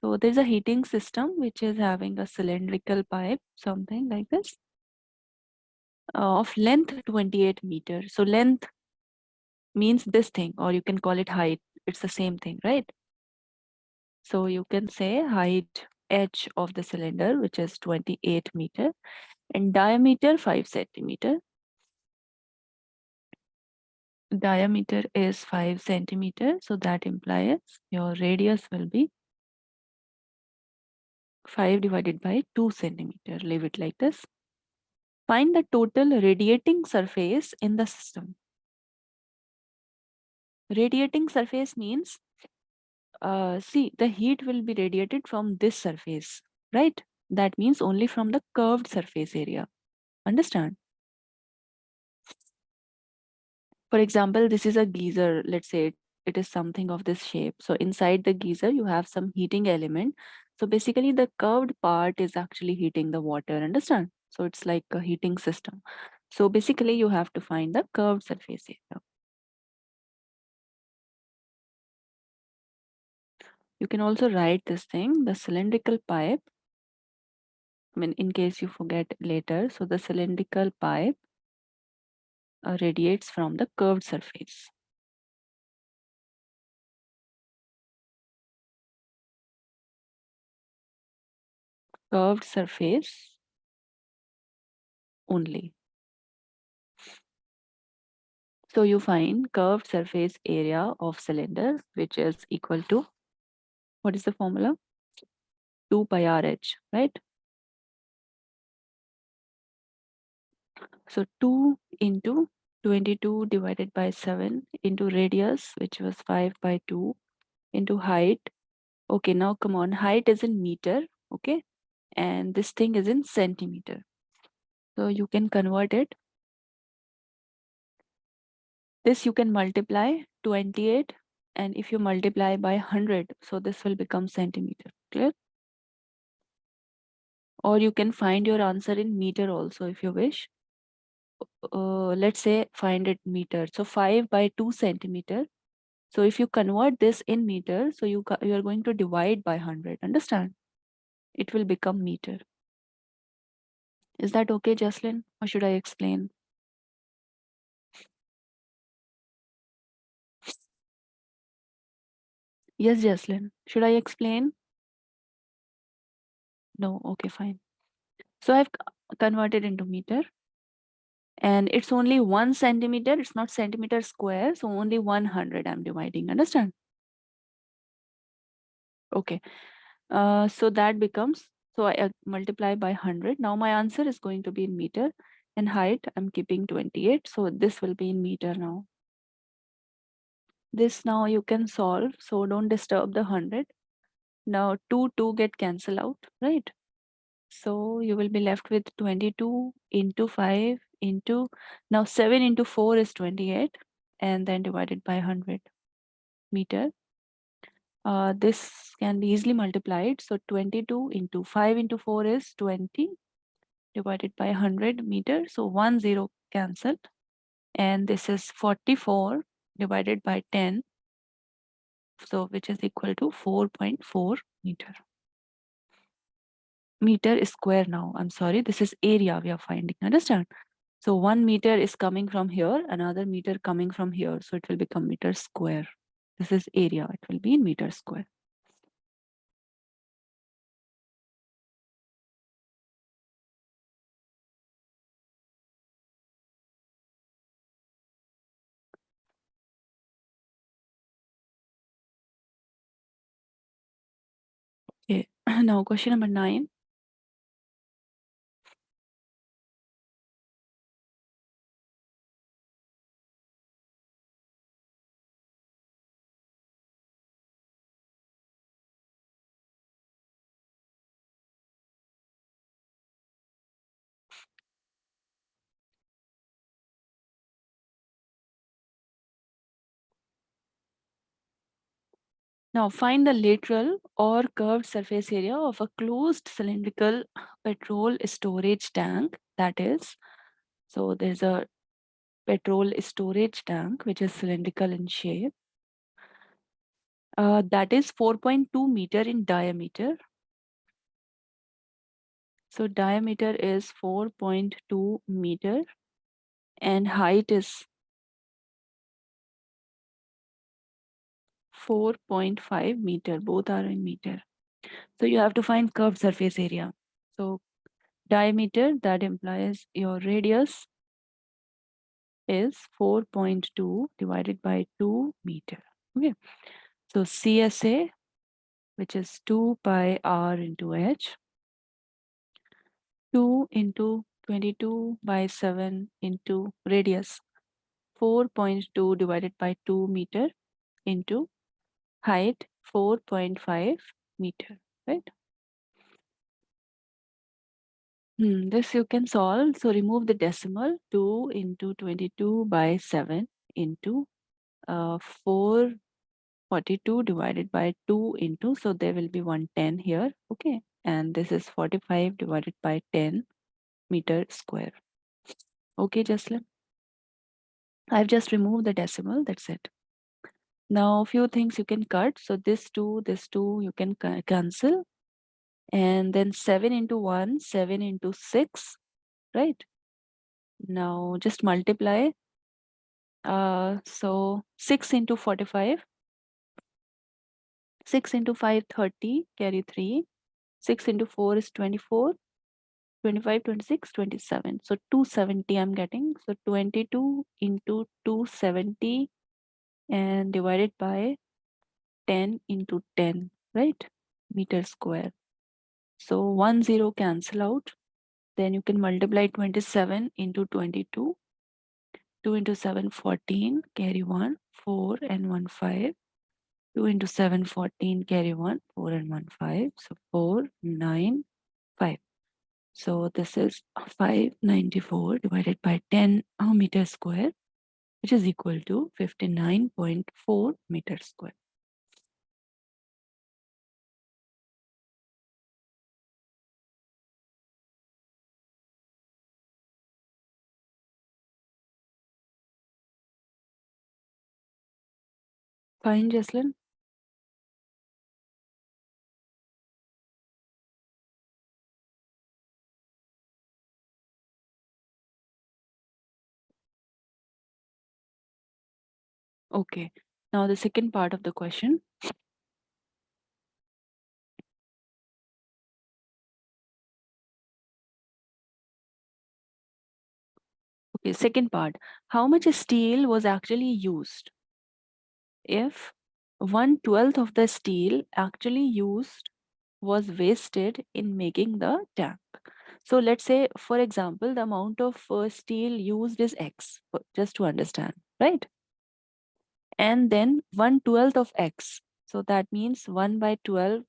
So there's a heating system which is having a cylindrical pipe, something like this, of length 28 meters. So length means this thing, or you can call it height. It's the same thing, right? So you can say height h of the cylinder, which is 28 meter, and diameter 5 centimeter. Diameter is 5 centimeter, so that implies your radius will be 5 divided by 2 centimeter. Leave it like this. Find the total radiating surface in the system. Radiating surface means, see, the heat will be radiated from this surface, right? That means only from the curved surface area. Understand? For example, this is a geyser. Let's say it is something of this shape. So inside the geyser, you have some heating element. So basically, the curved part is actually heating the water. Understand? So it's like a heating system. So basically, you have to find the curved surface area. You can also write this thing, the cylindrical pipe. I mean, in case you forget later. So the cylindrical pipe radiates from the curved surface. Curved surface only. So you find curved surface area of cylinder, which is equal to, what is the formula? 2 pi RH, right? So 2 into 22 divided by 7 into radius, which was 5 by 2 into height. Okay, now come on. Height is in meter, okay? And this thing is in centimeter. So you can convert it. This you can multiply 28, and if you multiply by 100, so this will become centimeter. Clear? Or you can find your answer in meter also if you wish. Let's say find it meter. So 5 by 2 centimeter. So if you convert this in meter, so you are going to divide by 100. Understand? It will become meter. Is that okay, Jocelyn? Or should I explain? Yes, Jocelyn. Should I explain? No. Okay, fine. So I've converted into meter. And it's only 1 centimeter. It's not centimeter square. So only 100 I'm dividing. Understand? Okay. So that becomes, so I multiply by 100. Now my answer is going to be in meter, and height I'm keeping 28. So this will be in meter now. This now you can solve. So don't disturb the 100. Now 2 get cancel out, right? So you will be left with 22 into 5 into, now 7 into 4 is 28, and then divided by 100 meter. This can be easily multiplied. So 22 into 5 into 4 is 20 divided by 100 meter. So 1 0 cancelled. And this is 44 divided by 10. So which is equal to 4.4 meter. Meter is square now. I'm sorry. This is area we are finding. Understand? So 1 meter is coming from here, another meter coming from here. So it will become meter square. This is area. It will be in meter square. Okay. Now question number 9. Now find the lateral or curved surface area of a closed cylindrical petrol storage tank. That is, so there's a petrol storage tank which is cylindrical in shape. That is 4.2 meter in diameter. So diameter is 4.2 meter and height is 4.5 meter. Both are in meter. So you have to find curved surface area. So diameter, that implies your radius is 4.2 divided by 2 meter. Okay. So CSA, which is 2 pi r into h, 2 into 22 by 7 into radius, 4.2 divided by 2 meter into height, 4.5 meter, right? This you can solve. So remove the decimal, 2 into 22 by 7 into 442 divided by 2 into, so there will be 110 here, okay? And this is 45 divided by 10 meter square. Okay, Jaslyn? I've just removed the decimal, that's it. Now, a few things you can cut. So this 2, you can cancel. And then 7 into 1, 7 into 6, right? Now just multiply. So 6 into 45, 6 into 5, 30, carry 3. 6 into 4 is 24, 25, 26, 27. So 270 I'm getting. So 22 into 270 and divided by 10 into 10, right? Meter square. So 1 0 cancel out. Then you can multiply 27 into 22. 2 into 7, 14, carry 1, 4 and 1, 5. 2 into 7, 14, carry 1, 4 and 1, 5. So 4, 9, 5. So this is 594 divided by 10 meter square, which is equal to 59.4 meter square. Fine, Jesslyn? Okay. Now the second part of the question. Okay, second part. How much steel was actually used? If 1/12 of the steel actually used was wasted in making the tank. So let's say, for example, the amount of steel used is X, just to understand, right? And then 1/12 of X. So that means 1 by 12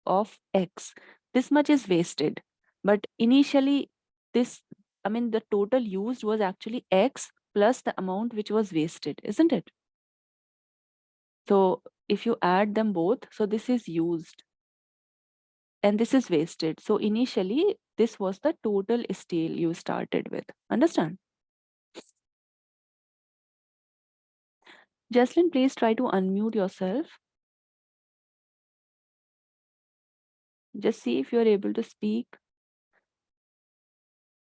of X. This much is wasted. But initially, this, I mean, the total used was actually X plus the amount which was wasted, isn't it? So if you add them both, so this is used and this is wasted. So initially, this was the total steel you started with. Understand? Jaslyn, please try to unmute yourself. Just see if you're able to speak.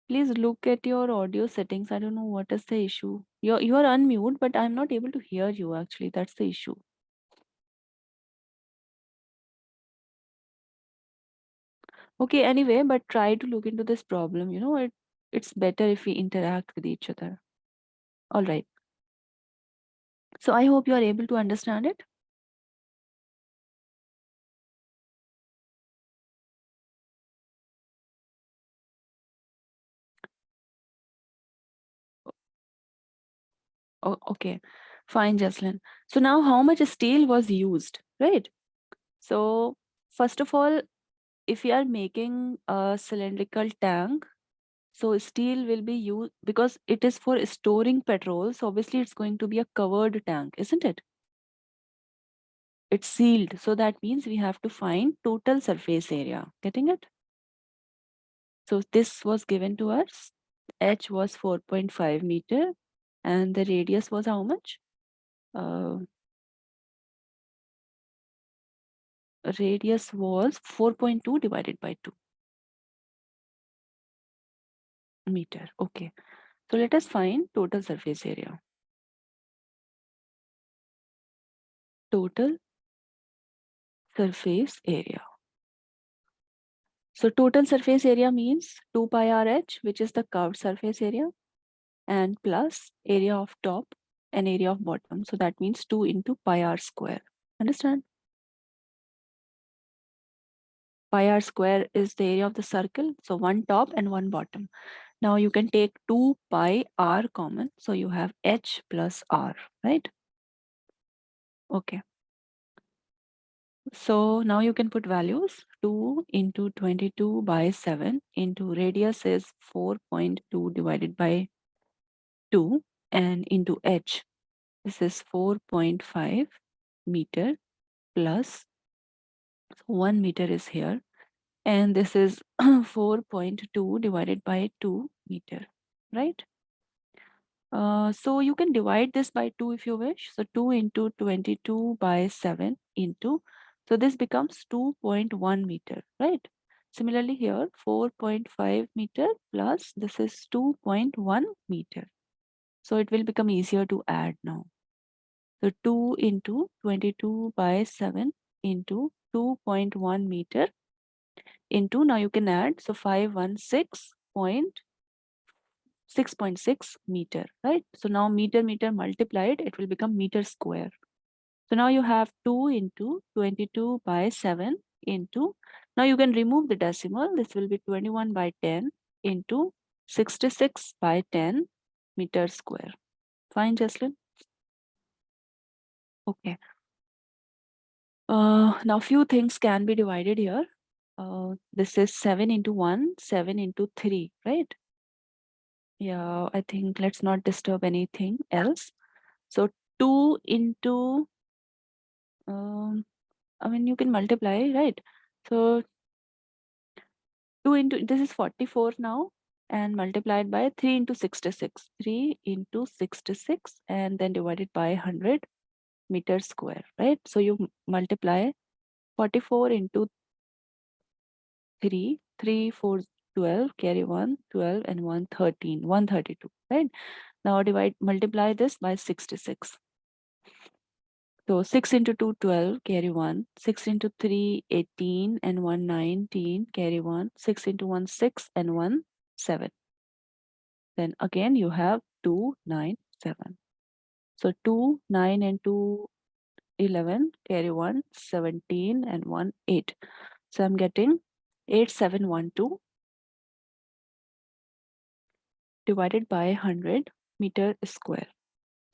Please look at your audio settings. I don't know what is the issue. You're unmute, but I'm not able to hear you actually. That's the issue. Okay, anyway, but try to look into this problem. It's better if we interact with each other. All right. So I hope you are able to understand it. Oh, okay. Fine, Jaslyn. So now how much steel was used, right? So first of all, if you are making a cylindrical tank, so steel will be used because it is for storing petrol. So obviously it's going to be a covered tank, isn't it? It's sealed. So that means we have to find total surface area. Getting it? So this was given to us. H was 4.5 meter and the radius was how much? Uh, radius was 4.2 divided by 2 meter. Okay. So let us find total surface area. Total surface area. So total surface area means 2 pi r h, which is the curved surface area, and plus area of top and area of bottom. So that means 2 into pi r square. Understand? Pi r square is the area of the circle. So one top and one bottom. Now you can take 2 pi r common. So you have h plus r, right? Okay. So now you can put values. 2 into 22 by 7 into radius is 4.2 divided by 2 and into h. This is 4.5 meter plus 1 meter is here. And this is 4.2 divided by 2 meter, right? So you can divide this by 2 if you wish. So 2 into 22 by 7 into, so this becomes 2.1 meter, right? Similarly here, 4.5 meter plus this is 2.1 meter. So it will become easier to add now. So 2 into 22 by 7 into 2.1 meter into, now you can add, so 516.6 meter, right? So now meter multiplied, it will become meter square. So now you have 2 into 22 by 7 into, now you can remove the decimal, this will be 21 by 10 into 66 by 10 meter square. Fine, Jaslyn? Okay. Now few things can be divided here. This is 7 into 1, 7 into 3, right? Yeah, I think let's not disturb anything else. So 2 into, I mean, you can multiply, right? So 2 into, this is 44 now, and multiplied by 3 into 66. 3 into 66 and then divided by 100 meters square, right? So you multiply 44 into 3, 3, 4, 12, carry 1, 12, and 1, 13, 132, right? Now multiply this by 66. So 6 into 2, 12, carry 1. 6 into 3, 18, and 1, 19, carry 1. 6 into 1, 6, and 1, 7. Then again you have 2, 9, 7. So 2, 9, and 2, 11, carry 1, 17, and 1, 8. So I'm getting 8712 divided by 100 meter square.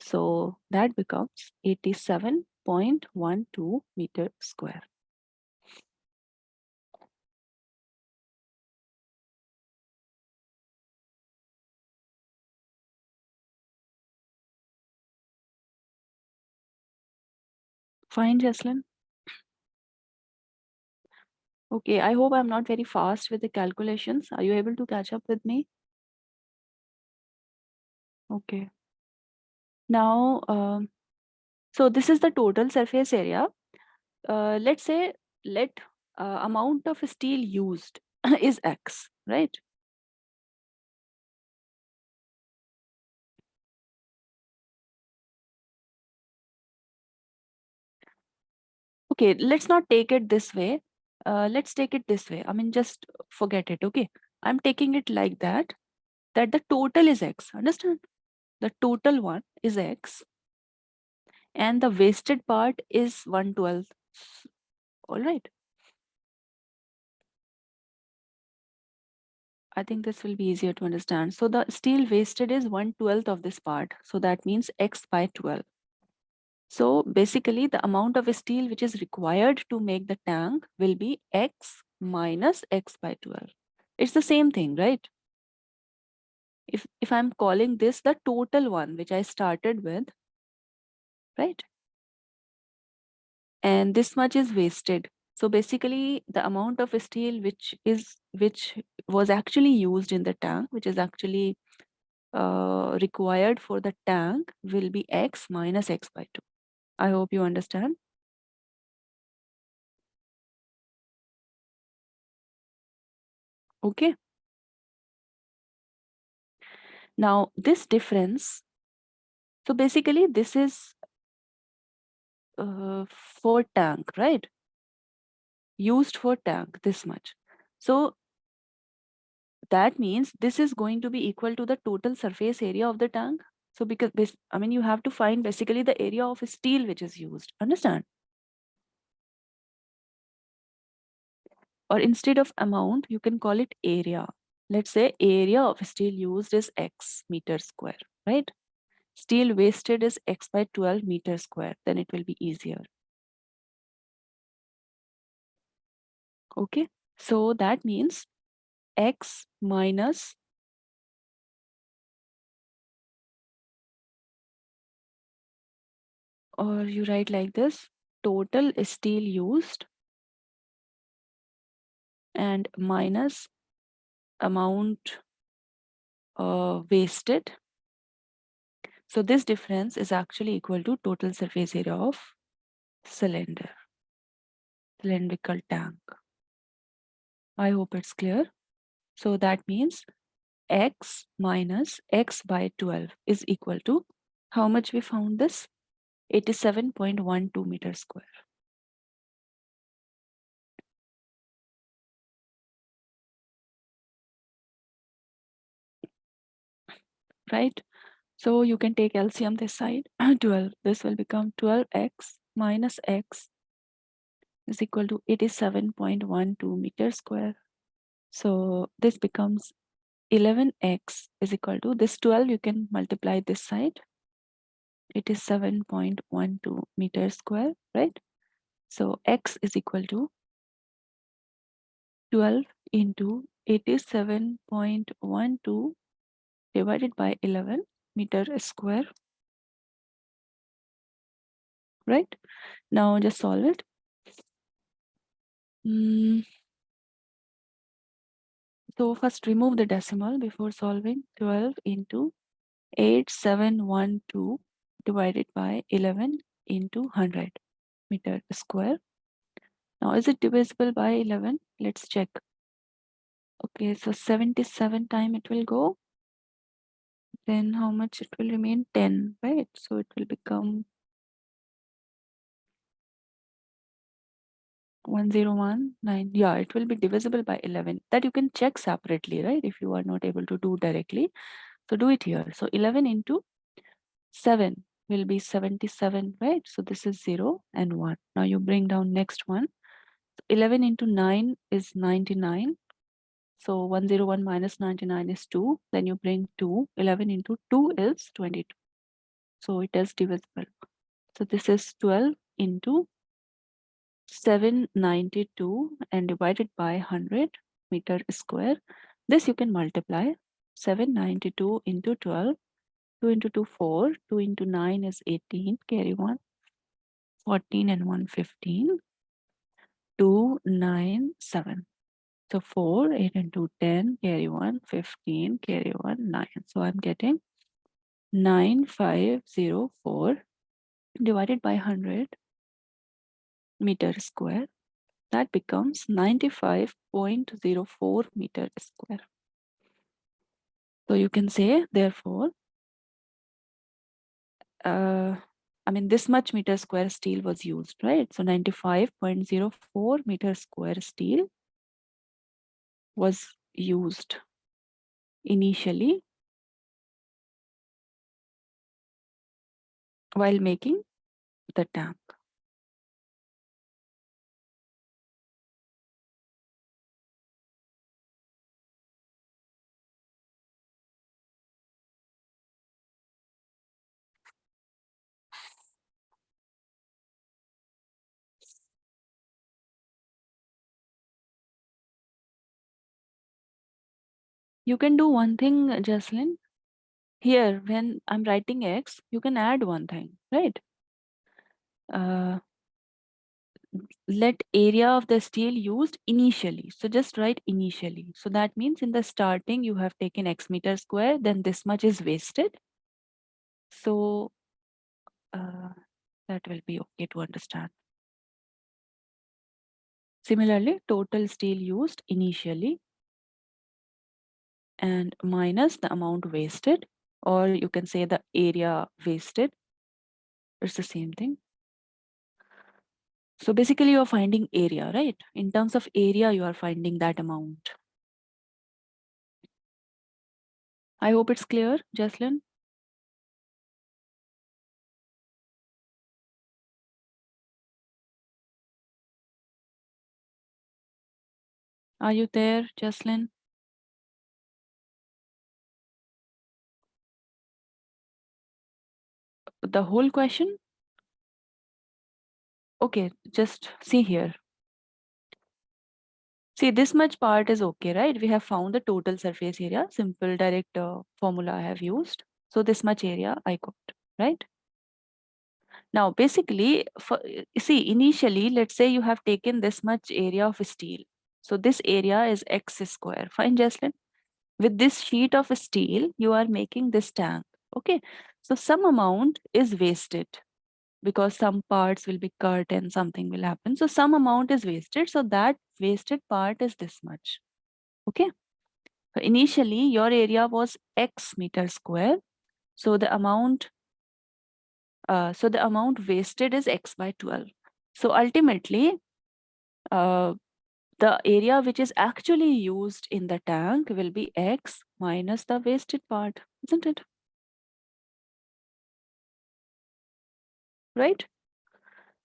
So that becomes 87.12 meter square. Fine, Jaslyn. Okay, I hope I'm not very fast with the calculations. Are you able to catch up with me? Okay. Now, so this is the total surface area. Let's say let amount of steel used is X, right? Okay, let's not take it this way. Let's take it this way. I mean, just forget it, okay? I'm taking it like that, that the total is X, understand? The total one is X and the wasted part is 1/12. All right. I think this will be easier to understand. So the steel wasted is 1/12 of this part. So that means X by 12. So basically the amount of steel which is required to make the tank will be X minus X by 12. It's the same thing, right? If I'm calling this the total one, which I started with, right? And this much is wasted. So basically the amount of steel which was actually used in the tank, which is actually required for the tank, will be X minus X by 2. I hope you understand. Okay. Now this difference, so basically this is for tank, right? Used for tank, this much. So that means this is going to be equal to the total surface area of the tank. So because this, I mean, you have to find basically the area of steel which is used. Understand? Or instead of amount, you can call it area. Let's say area of steel used is X meter square, right? Steel wasted is X by 12 meter square. Then it will be easier. Okay. So that means X minus, or you write like this, total steel used and minus amount wasted. So this difference is actually equal to total surface area of cylinder, cylindrical tank. I hope it's clear. So that means X minus X by 12 is equal to how much we found this? 87.12 meters square. Right? So you can take LCM this side, 12. This will become 12x minus x is equal to 87.12 meters square. So this becomes 11x is equal to this 12. You can multiply this side. It is 7.12 meters square, right? So x is equal to 12 into 87.12 divided by 11 meter square, right? Now just solve it. So first remove the decimal before solving. 12 into 8712 divided by 11 into 100 meter square. Now is it divisible by 11? Let's check. Okay, so 77 time it will go. Then how much it will remain? 10, right? So it will become 1019. Yeah, it will be divisible by 11. That you can check separately, right? If you are not able to do directly. So do it here. So 11 into 7 will be 77, right? So this is 0 and 1. Now you bring down next one. 11 into 9 is 99. So 101 minus 99 is 2. Then you bring 2. 11 into 2 is 22. So it is divisible. So this is 12 into 792 and divided by 100 meter square. This you can multiply. 792 into 12. 2 into 2, 4. 2 into 9 is 18. Carry 1. 14 and 1, 15. 2, 9, 7. So 4, 8 into 10, carry 1, 15, carry 1, 9. So I'm getting 9504 divided by 100 meter square. That becomes 95.04 meter square. So you can say, therefore, I mean, this much meter square steel was used, right? So 95.04 meter square steel was used initially while making the tank. You can do one thing, Jocelyn. Here, when I'm writing X, you can add one thing, right? Let area of the steel used initially. So just write initially. So that means in the starting, you have taken X meter square, then this much is wasted. So that will be okay to understand. Similarly, total steel used initially. and minus the amount wasted, or you can say the area wasted. It's the same thing. So basically you're finding area, right? In terms of area, you are finding that amount. I hope it's clear, Jaslyn. Are you there, Jaslyn? The whole question? Okay, just see here. See, this much part is okay, right? We have found the total surface area. Simple direct formula I have used. So this much area I got, right? Now, basically, see, initially, let's say you have taken this much area of steel. So this area is x square. Fine, Jaslyn? With this sheet of steel, you are making this tank. Okay. So some amount is wasted because some parts will be cut and something will happen. So some amount is wasted. So that wasted part is this much. Okay. So initially, your area was x meter square. So the amount wasted is x by 12. So ultimately, uh, the area which is actually used in the tank will be x minus the wasted part, isn't it? Right?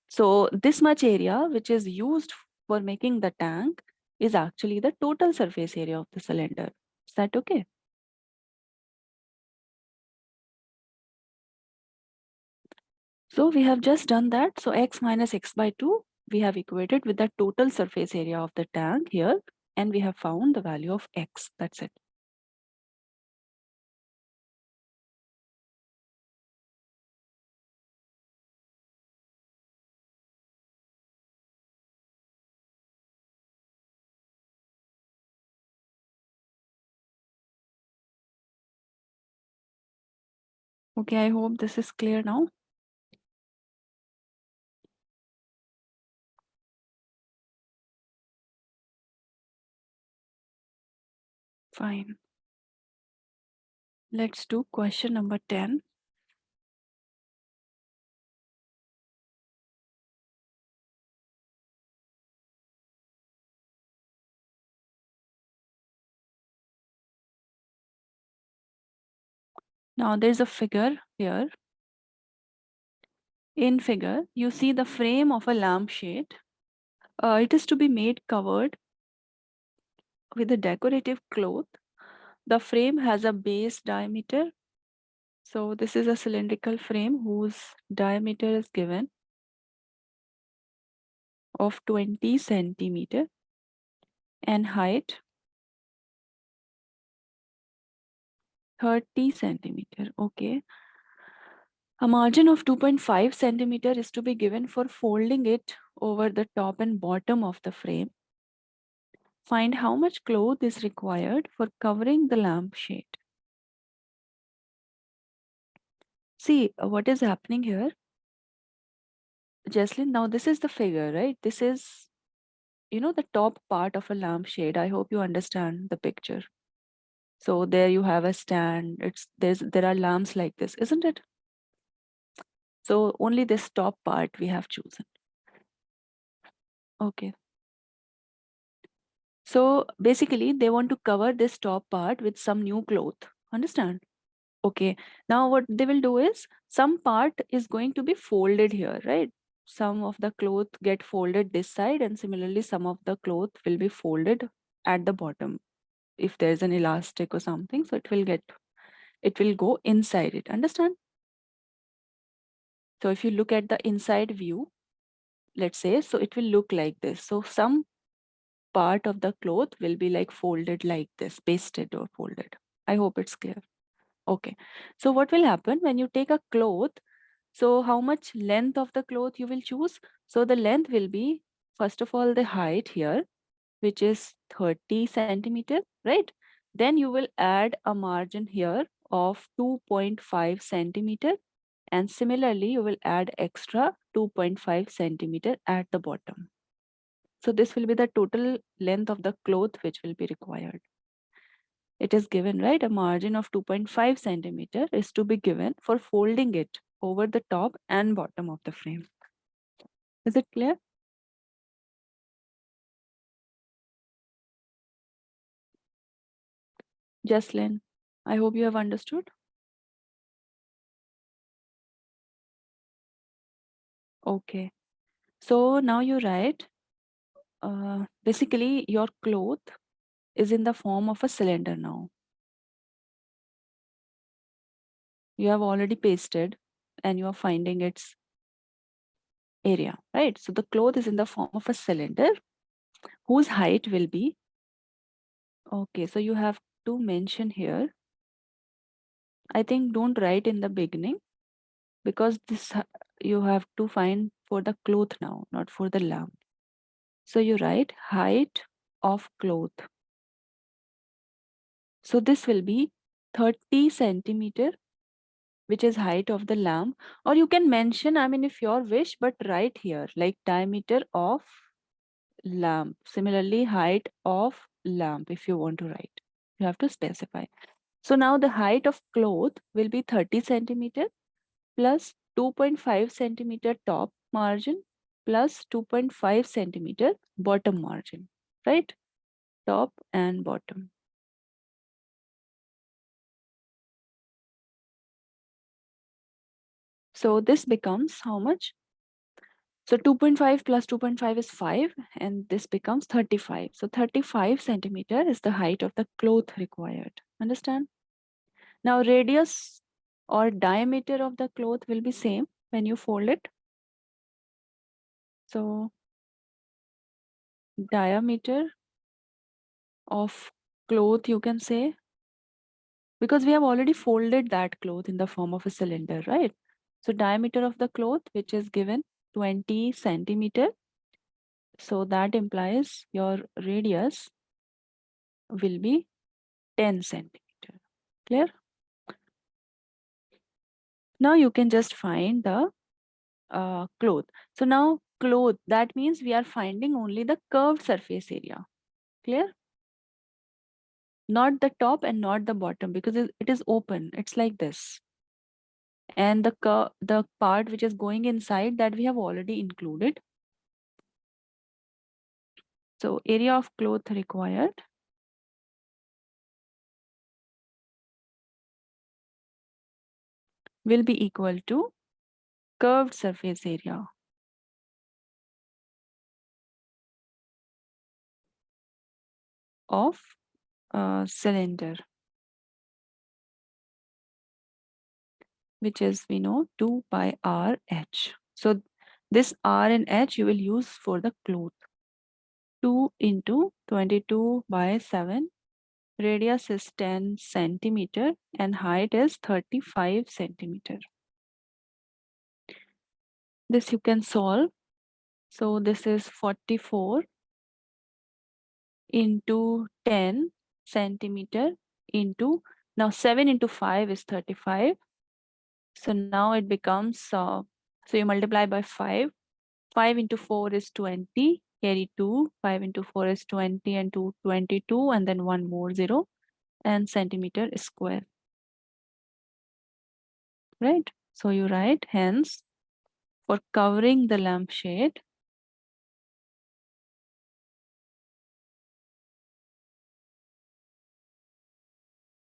So this much area which is used for making the tank is actually the total surface area of the cylinder. Is that okay? So we have just done that. So x minus x by 2, we have equated with the total surface area of the tank here, and we have found the value of x. That's it. Okay, I hope this is clear now. Fine. Let's do question number 10. Now there's a figure here. In figure, you see the frame of a lampshade. It is to be made covered with a decorative cloth. The frame has a base diameter. So this is a cylindrical frame whose diameter is given of 20 centimeter and height 30 centimeter. Okay. A margin of 2.5 centimeter is to be given for folding it over the top and bottom of the frame. Find how much cloth is required for covering the lampshade. See what is happening here. Jesslyn, now this is the figure, right? This is, the top part of a lampshade. I hope you understand the picture. So there you have a stand. There are lamps like this, isn't it? So only this top part we have chosen. Okay. So basically they want to cover this top part with some new cloth. Understand? Okay. Now what they will do is some part is going to be folded here, right? Some of the cloth get folded this side and similarly some of the cloth will be folded at the bottom. If there's an elastic or something, so it will go inside it. Understand? So if you look at the inside view, let's say, so it will look like this. So some part of the cloth will be like folded like this, pasted or folded. I hope it's clear. Okay. So what will happen when you take a cloth? So how much length of the cloth you will choose? So the length will be, first of all, the height here, which is 30 centimeter, right? Then you will add a margin here of 2.5 centimeter. And similarly, you will add extra 2.5 centimeter at the bottom. So this will be the total length of the cloth which will be required. It is given, right? A margin of 2.5 centimeter is to be given for folding it over the top and bottom of the frame. Is it clear? Jocelyn, I hope you have understood. Okay. So now you write, basically your cloth is in the form of a cylinder now. You have already pasted and you are finding its area, right? So the cloth is in the form of a cylinder whose height will be, okay, so you have to mention here. I think don't write in the beginning because you have to find for the cloth now, not for the lamp. So you write height of cloth. So this will be 30 centimeter, which is height of the lamp. Or you can mention, I mean, if your wish, but write here like diameter of lamp. Similarly, height of lamp, if you want to write, you have to specify. So now the height of cloth will be 30 centimeter plus 2.5 centimeter top margin plus 2.5 centimeter bottom margin, right? Top and bottom. So this becomes how much? So 2.5 plus 2.5 is 5 and this becomes 35. So 35 centimeter is the height of the cloth required. Understand? Now radius or diameter of the cloth will be same when you fold it. So diameter of cloth, you can say, because we have already folded that cloth in the form of a cylinder, right? So diameter of the cloth, which is given 20 centimeter. So that implies your radius will be 10 centimeter. Clear? Now you can just find the cloth. So now cloth, that means we are finding only the curved surface area. Clear? Not the top and not the bottom because it is open. It's like this. And the part which is going inside that we have already included. So area of cloth required will be equal to curved surface area of a cylinder, which is, we know, 2 pi r h. So this r and h you will use for the cloth. 2 into 22 by 7. Radius is 10 centimeter and height is 35 centimeter. This you can solve. So this is 44 into 10 centimeter into, now 7 into 5 is 35. So now it becomes, so you multiply by 5. 5 into 4 is 20, carry 2. 5 into 4 is 20 and 2, 22, and then one more 0, and centimeter square. Right? So you write, hence, for covering the lampshade,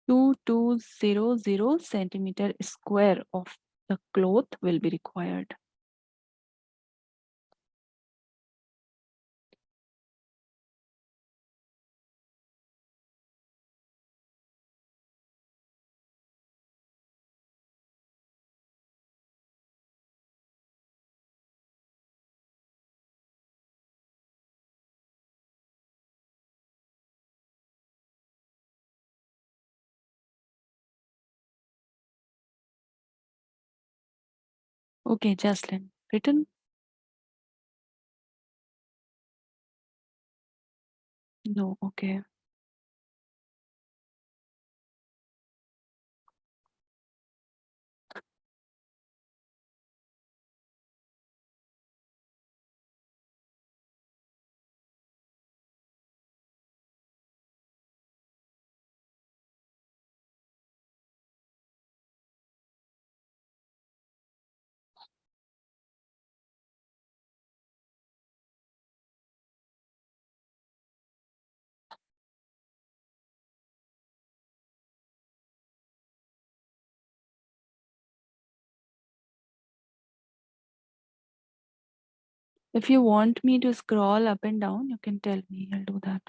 2200 centimeter square of the cloth will be required. Okay, Jaslyn, written? No, okay. If you want me to scroll up and down, you can tell me, I'll do that.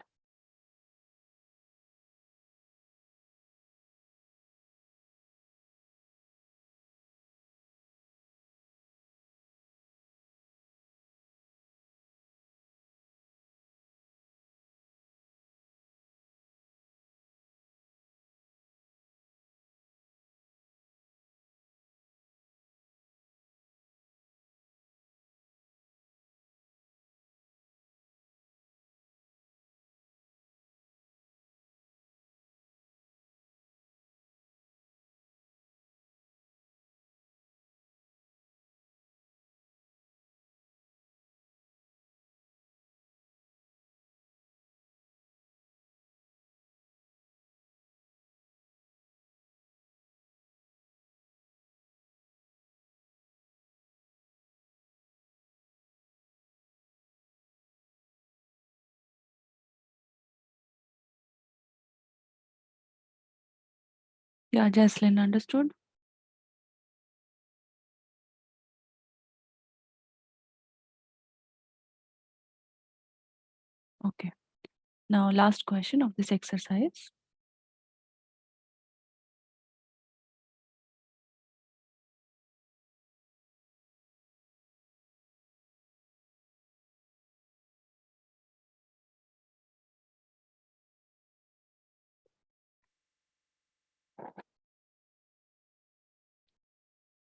Yeah, Jaslyn, understood? Okay. Now, last question of this exercise.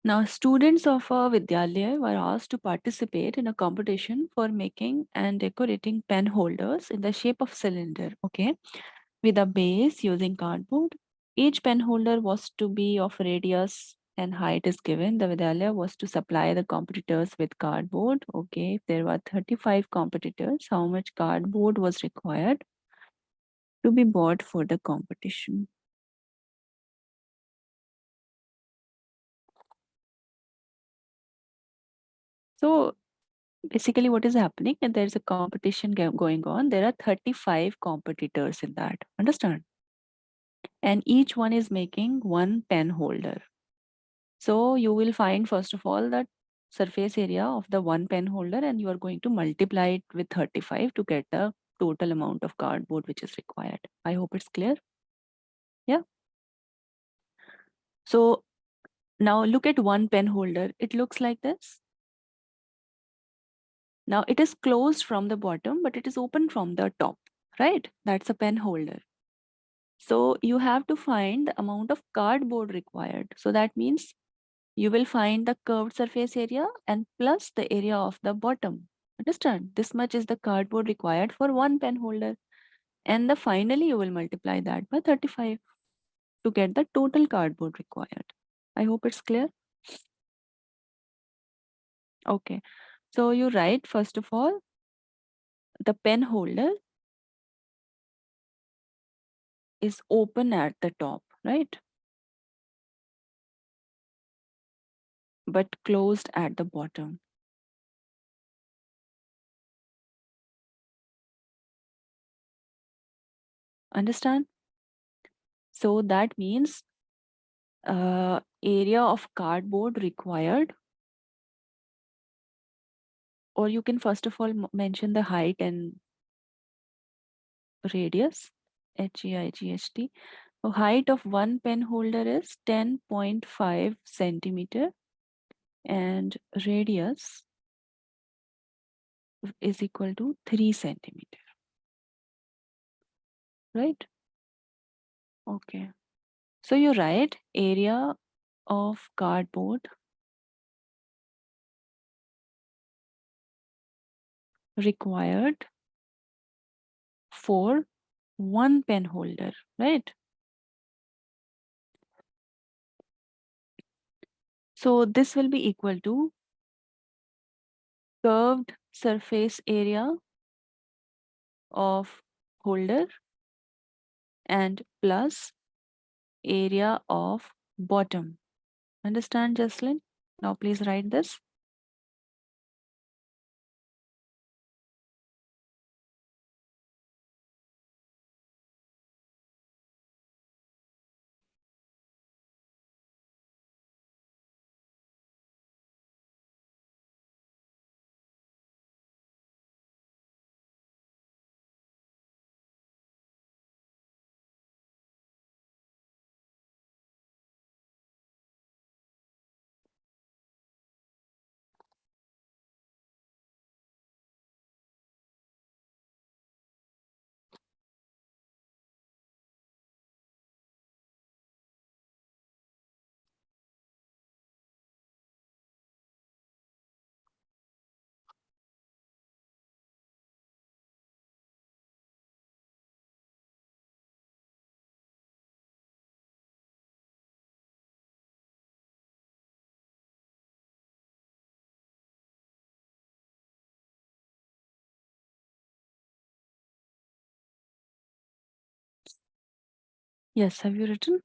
Now, students of a Vidyalaya were asked to participate in a competition for making and decorating pen holders in the shape of cylinder, okay, with a base using cardboard. Each pen holder was to be of radius and height is given. The Vidyalaya was to supply the competitors with cardboard, okay. If there were 35 competitors, how much cardboard was required to be bought for the competition? So, basically what is happening, and there's a competition going on. There are 35 competitors in that, understand, and each one is making one pen holder. So you will find first of all that surface area of the one pen holder, and you are going to multiply it with 35 to get the total amount of cardboard which is required. I hope it's clear. Yeah. So now look at one pen holder. It looks like this. Now it is closed from the bottom, but it is open from the top, right? That's a pen holder. So you have to find the amount of cardboard required. So that means you will find the curved surface area and plus the area of the bottom. Understand? This much is the cardboard required for one pen holder. And finally you will multiply that by 35 to get the total cardboard required. I hope it's clear. Okay. So you write first of all, the pen holder is open at the top, right? But closed at the bottom. Understand? So that means area of cardboard required, or you can first of all mention the height and radius, height. So height of one pen holder is 10.5 centimeter and radius is equal to 3 centimeter, right? Okay. So you write area of cardboard required for one pen holder, right? So this will be equal to curved surface area of holder and plus area of bottom. Understand, Jocelyn? Now please write this. Yes, have you written?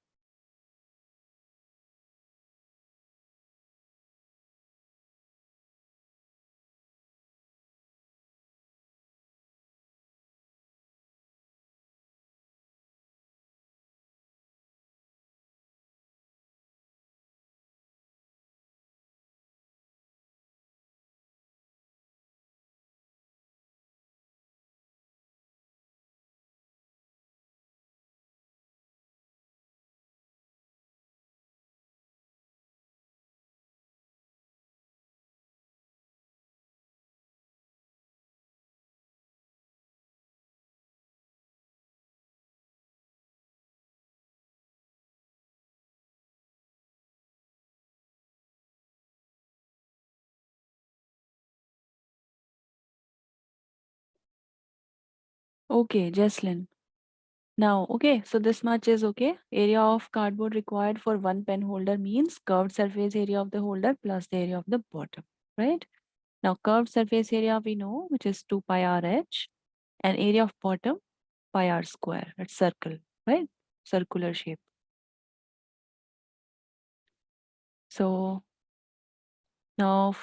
Okay, Jesslyn. Now, okay, so this much is okay. Area of cardboard required for one pen holder means curved surface area of the holder plus the area of the bottom, right? Now, curved surface area we know, which is 2 pi r h, and area of bottom, pi r square. It's circle, right? Circular shape. So now,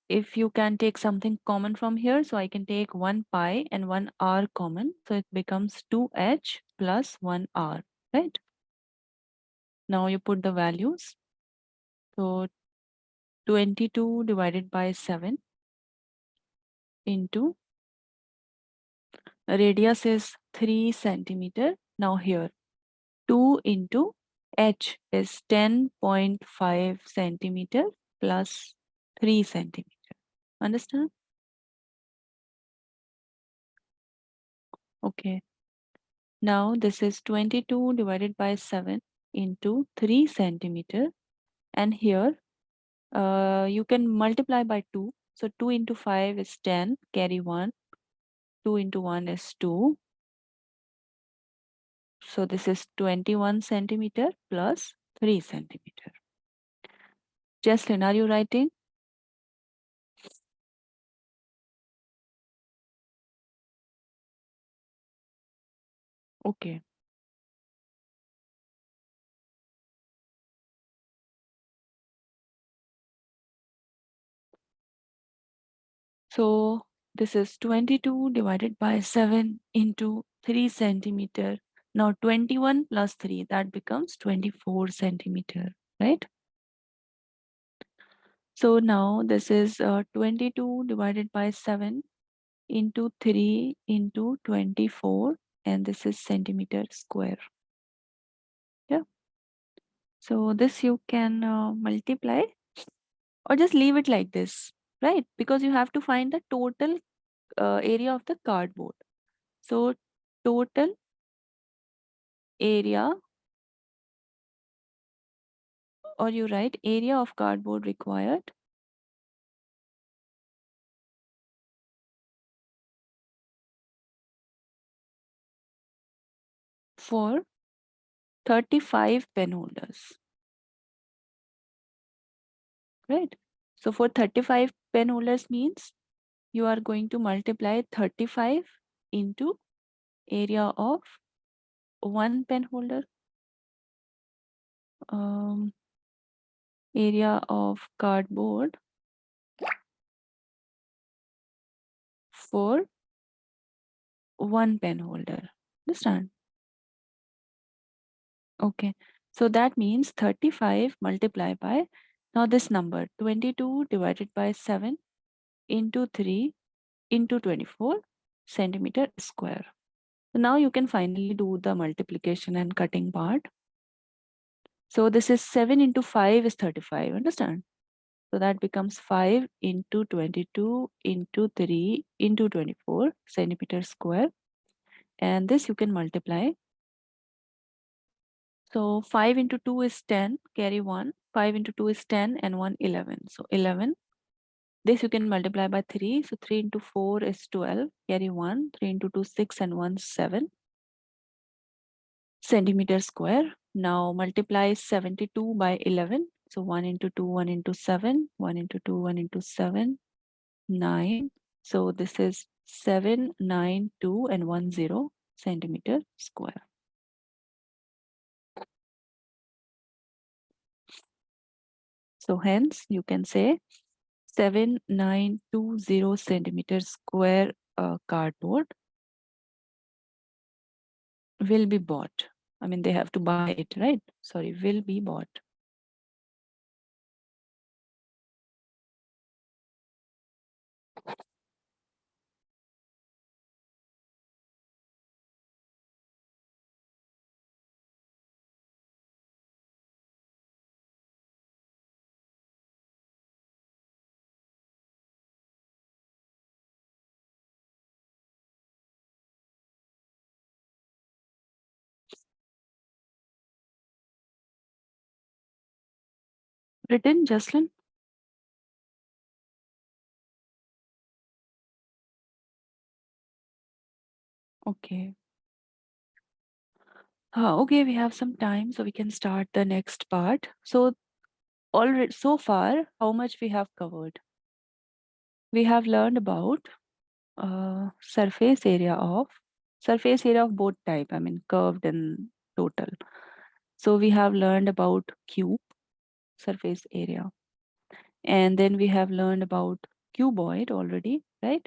if you can take something common from here, so I can take 1 pi and 1 r common. So it becomes 2h plus 1 r, right? Now you put the values. So 22 divided by 7 into radius is 3 centimeter. Now here 2 into h is 10.5 centimeter plus 3 centimeter. Understand? Okay. Now this is 22 divided by 7 into 3 centimeter. And here you can multiply by 2. So 2 into 5 is 10, carry 1. 2 into 1 is 2. So this is 21 centimeter plus 3 centimeter. Jesslyn, are you writing? Okay. So this is 22 divided by 7 into 3 centimeter. Now 21 plus 3, that becomes 24 centimeter, right? So now this is 22 divided by 7 into 3 into 24, and this is centimeter square. Yeah. So this you can multiply or just leave it like this, right? Because you have to find the total area of the cardboard. So total area, or you write area of cardboard required for 35 pen holders, right? So for 35 pen holders means you are going to multiply 35 into area of one pen holder, area of cardboard for one pen holder. Understand? Okay. So that means 35 multiplied by, now this number 22 divided by 7 into 3 into 24 centimeter square. So now you can finally do the multiplication and cutting part. So this is 7 into 5 is 35. Understand? So that becomes 5 into 22 into 3 into 24 centimeter square. And this you can multiply. So 5 into 2 is 10, carry 1. 5 into 2 is 10 and 1, 11. So 11. This you can multiply by 3. So 3 into 4 is 12, carry 1. 3 into 2, 6 and 1, 7 centimeter square. Now multiply 72 by 11. So 1 into 2, 1 into 7, 1 into 2, 1 into 7, 9. So this is 7, 9, 2 and 1, 0 centimeter square. So hence you can say 7920 centimeters square cardboard will be bought. I mean, they have to buy it, right? Sorry, will be bought. Written, Jocelyn? Okay. Okay, we have some time, so we can start the next part. So already so far, how much we have covered? We have learned about surface area of both type. I mean, curved and total. So we have learned about cube surface area, and then we have learned about cuboid already, right?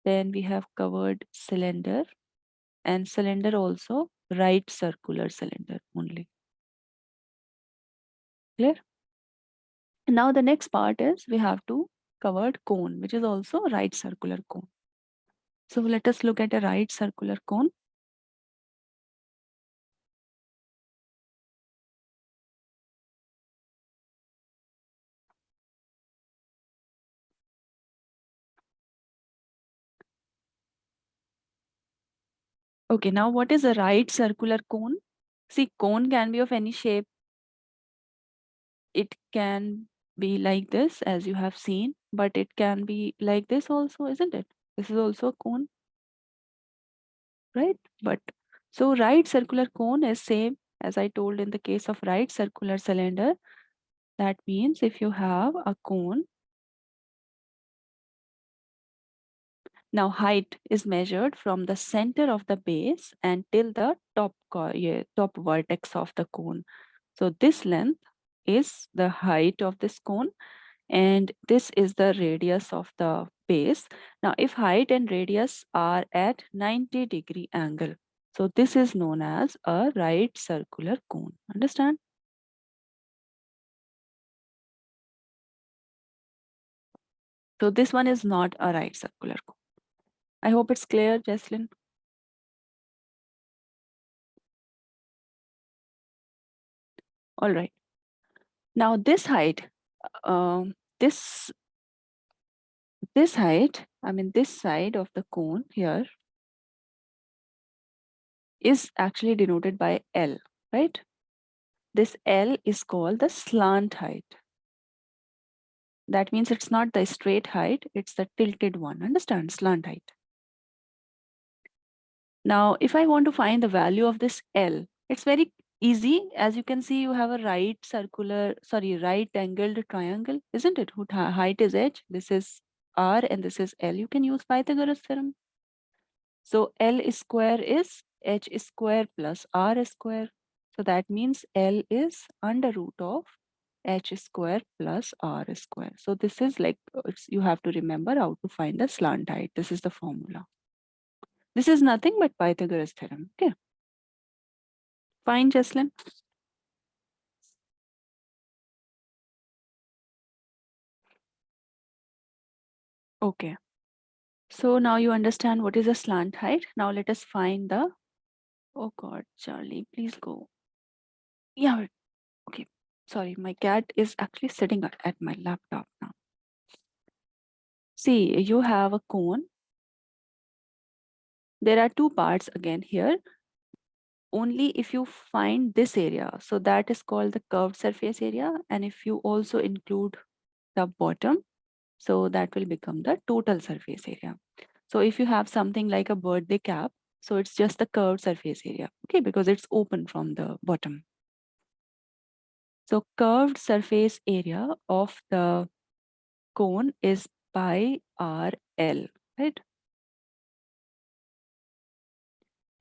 Then we have covered cylinder, and cylinder also right circular cylinder only. Clear? Now the next part is we have to covered cone, which is also right circular cone. So let us look at a right circular cone. Okay, now what is a right circular cone? See, cone can be of any shape. It can be like this, as you have seen, but it can be like this also, isn't it? This is also a cone, right? But so right circular cone is same as I told in the case of right circular cylinder. That means if you have a cone, now height is measured from the center of the base until the top vertex of the cone. So this length is the height of this cone, and this is the radius of the base. Now if height and radius are at 90-degree angle, so this is known as a right circular cone. Understand? So this one is not a right circular cone. I hope it's clear, Jesslyn. All right. Now this height, this height, I mean this side of the cone here is actually denoted by L, right? This L is called the slant height. That means it's not the straight height, it's the tilted one. Understand? Slant height. Now, if I want to find the value of this L, it's very easy. As you can see, you have a right angled triangle, isn't it? Whose height is h, this is r, and this is L. You can use Pythagoras theorem. So L square is h square plus r square. So that means L is under root of h square plus r square. So this is like, you have to remember how to find the slant height. This is the formula. This is nothing but Pythagoras theorem. Okay. Fine, Jesslyn. Okay. So now you understand what is a slant height. Now let us find the, oh God, Charlie, please go. Yeah, okay. Sorry, my cat is actually sitting at my laptop now. See, you have a cone. There are two parts again here. Only if you find this area, so that is called the curved surface area. And if you also include the bottom, so that will become the total surface area. So if you have something like a birthday cap, so it's just the curved surface area, okay, because it's open from the bottom. So curved surface area of the cone is pi RL, right?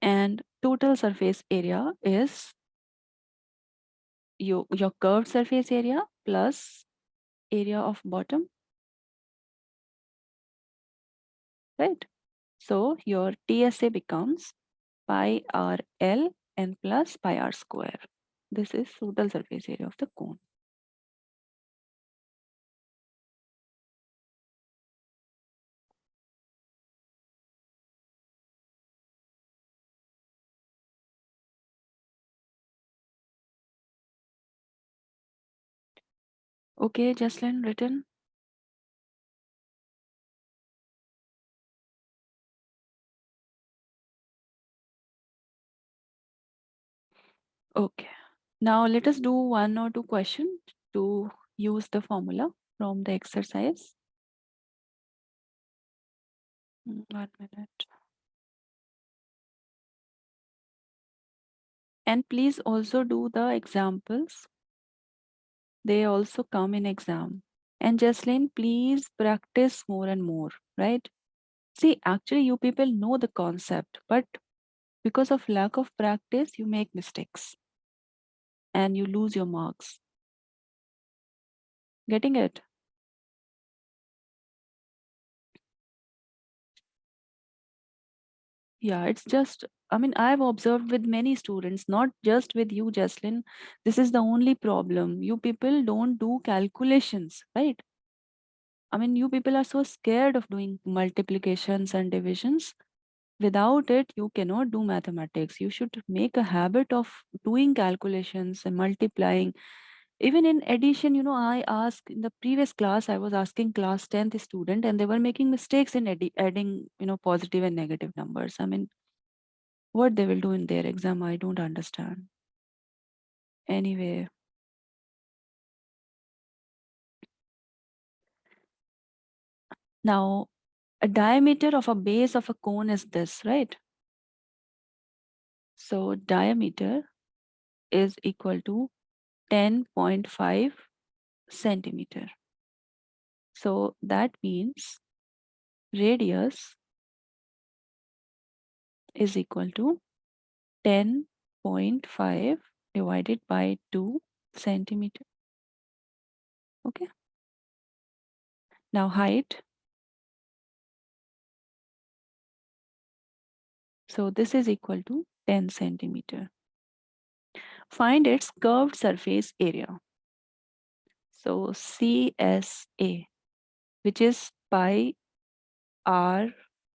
And total surface area is your curved surface area plus area of bottom, right? So your TSA becomes pi r L n plus pi r square. This is total surface area of the cone. Okay, Jocelyn, written. Okay. Now let us do 1 or 2 questions to use the formula from the exercise. 1 minute. And please also do the examples. They also come in exam. And Jocelyn, please practice more and more, right? See, actually you people know the concept, but because of lack of practice, you make mistakes and you lose your marks. Getting it? Yeah, it's just, I mean, I've observed with many students, not just with you, Jaslyn. This is the only problem. You people don't do calculations, right? I mean, you people are so scared of doing multiplications and divisions. Without it, you cannot do mathematics. You should make a habit of doing calculations and multiplying. Even in addition, I asked in the previous class, I was asking class 10th student, and they were making mistakes in adding, positive and negative numbers. I mean, what they will do in their exam, I don't understand. Anyway, now a diameter of a base of a cone is this, right? So diameter is equal to 10.5 centimeter. So that means radius is equal to 10.5 divided by 2 centimeter. Okay. Now height. So this is equal to 10 centimeter. Find its curved surface area. So CSA, which is pi r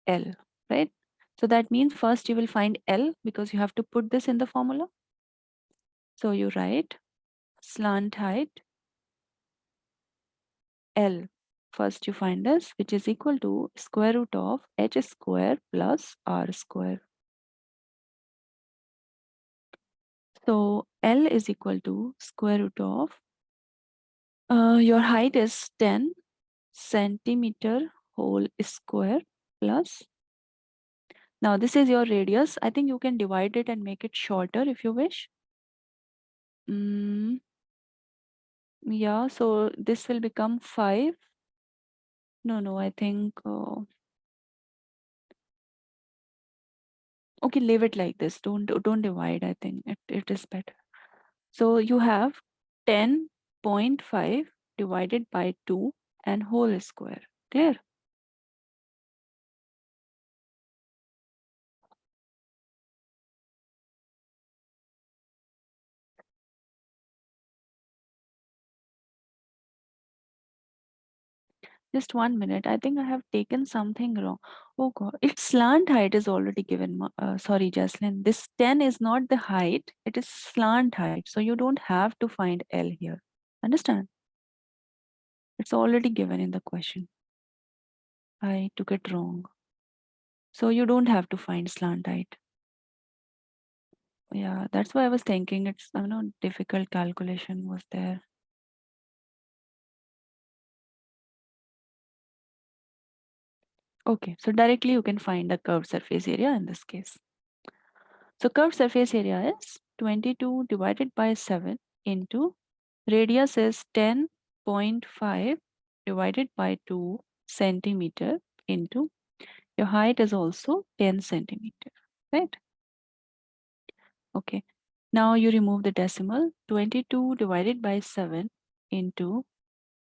L, right? So that means first you will find L because you have to put this in the formula. So you write slant height L. First you find this, which is equal to square root of h square plus r square. So L is equal to square root of, your height is 10 centimeter whole square plus, now this is your radius. I think you can divide it and make it shorter if you wish. Mm, yeah, so this will become 5. No, I think, okay, leave it like this. Don't divide. I think it is better. So you have 10.5 divided by 2 and whole square. Clear? Just 1 minute. I think I have taken something wrong. Oh God, its slant height is already given. Sorry, Jaslyn. This 10 is not the height. It is slant height. So you don't have to find L here. Understand? It's already given in the question. I took it wrong. So you don't have to find slant height. Yeah, that's why I was thinking it's, I know, difficult calculation was there. Okay, so directly you can find the curved surface area in this case. So curved surface area is 22 divided by 7 into radius is 10.5 divided by 2 centimeter into your height is also 10 centimeter, right? Okay. Now you remove the decimal. 22 divided by 7 into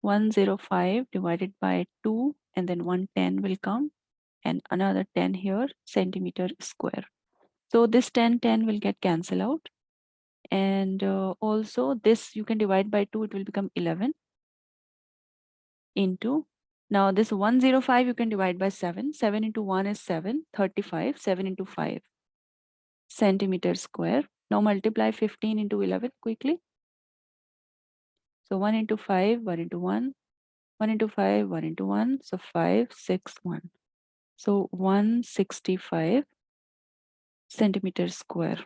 105 divided by 2, and then 110 will come, and another 10 here, centimeter square. So this 10 will get cancelled out. And also this you can divide by 2, it will become 11 into, now this 105 you can divide by 7. 7 into 1 is 7, 35, 7 into 5 centimeter square. Now multiply 15 into 11 quickly. So 1 into 5, 1 into 1, 1 into 5, 1 into 1, so 5, 6, 1. So 165 centimeter square.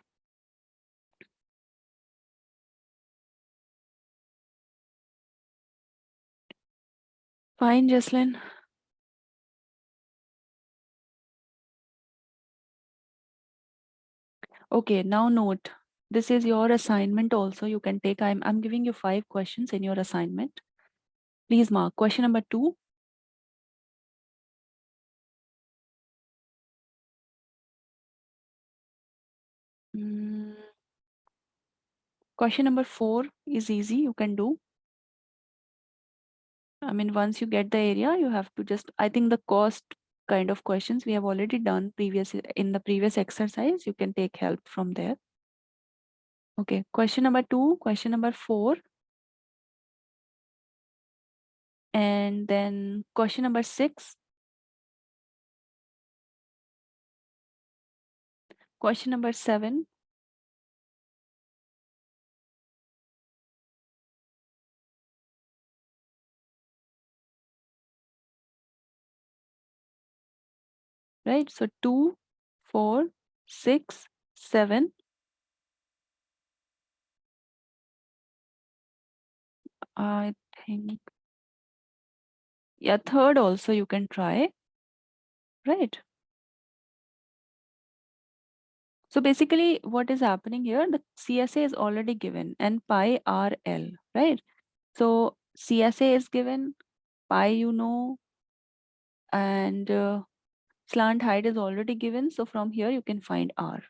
Fine, Jocelyn. Okay, now note. This is your assignment also. You can take, I'm giving you 5 questions in your assignment. Please mark question number 2. Question number 4 is easy. You can do. I mean, once you get the area, you have to just, I think the cost kind of questions we have already done in the previous exercise. You can take help from there. Okay, question number 2, question number 4. And then question number 6. Question number 7. Right? So 2, 4, 6, 7. I think, yeah, third also you can try, right? So basically what is happening here, the CSA is already given and pi RL, right? So CSA is given, pi you know, and slant height is already given. So from here you can find R.